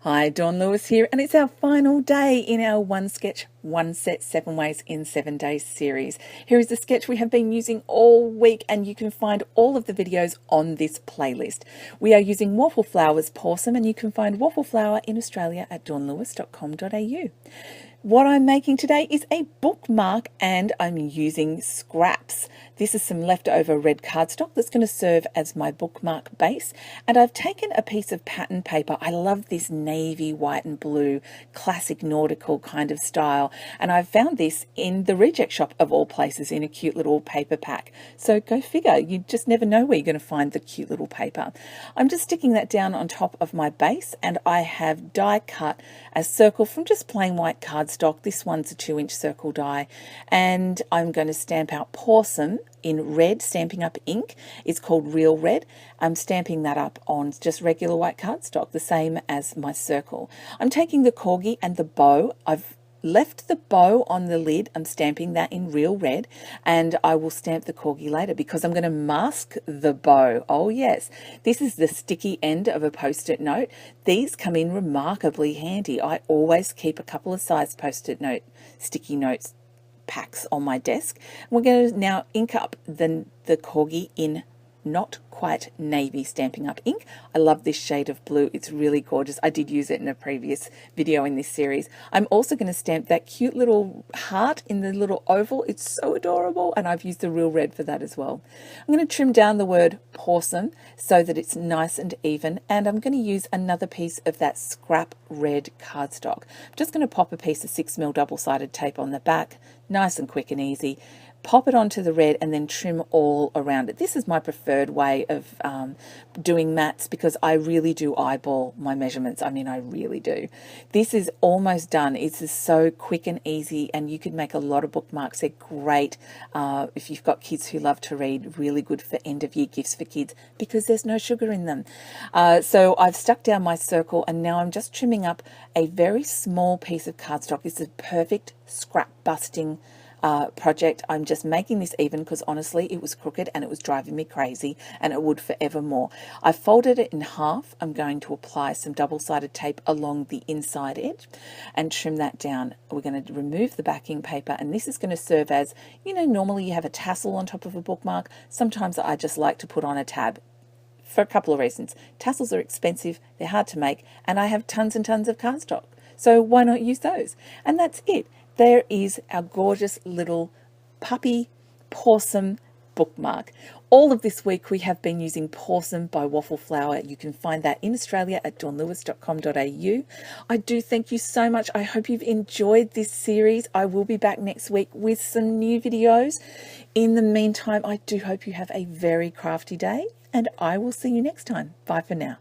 Hi, Dawn Lewis here, and it's our final day in our One Sketch, One Set 7 Ways in 7 Days series. Here is the sketch we have been using all week, and you can find all of the videos on this playlist. We are using Waffleflower's Pawsome, and you can find Waffleflower in Australia at dawnlewis.com.au. What I'm making today is a bookmark, and I'm using scraps. This is some leftover red cardstock that's going to serve as my bookmark base, and I've taken a piece of pattern paper. I love this navy, white and blue, classic nautical kind of style, and I've found this in the reject shop of all places in a cute little paper pack. So go figure, you just never know where you're going to find the cute little paper. I'm just sticking that down on top of my base, and I have die cut a circle from just plain white cardstock. This one's a 2-inch circle die, and I'm going to stamp out Pawsome in red, stamping up ink. It's called Real Red. I'm stamping that up on just regular white cardstock, the same as my circle. I'm taking the corgi and the bow. I've left the bow on the lid. I'm stamping that in Real Red, and I will stamp the corgi later because I'm going to mask the bow. Oh yes, this is the sticky end of a post-it note. These come in remarkably handy. I always keep a couple of size post-it note sticky notes packs on my desk. We're going to now ink up the corgi in not quite navy stamping up ink. I love this shade of blue. It's really gorgeous. I did use it in a previous video in this series. I'm also going to stamp that cute little heart in the little oval. It's so adorable, and I've used the Real Red for that as well. I'm going to trim down the word Pawsome so that it's nice and even, and I'm going to use another piece of that scrap red cardstock. I'm just going to pop a piece of 6mm double-sided tape on the back, nice and quick and easy. Pop it onto the red and then trim all around it. This is my preferred way of doing mats because I really do eyeball my measurements. I mean, I really do. This is almost done. It's just so quick and easy, and you could make a lot of bookmarks. They're great if you've got kids who love to read, really good for end-of-year gifts for kids because there's no sugar in them. So I've stuck down my circle, and now I'm just trimming up a very small piece of cardstock. This is a perfect scrap busting project. I'm just making this even because honestly it was crooked and it was driving me crazy, and it would forevermore. I folded it in half. I'm going to apply some double-sided tape along the inside edge and trim that down. We're going to remove the backing paper, and this is going to serve as, you know, normally you have a tassel on top of a bookmark. Sometimes I just like to put on a tab for a couple of reasons. Tassels are expensive, they're hard to make, and I have tons and tons of cardstock. So why not use those? And that's it. There is our gorgeous little puppy Pawsome bookmark. All of this week we have been using Pawsome by Waffleflower. You can find that in Australia at dawnlewis.com.au. I do thank you so much. I hope you've enjoyed this series. I will be back next week with some new videos. In the meantime, I do hope you have a very crafty day, and I will see you next time. Bye for now.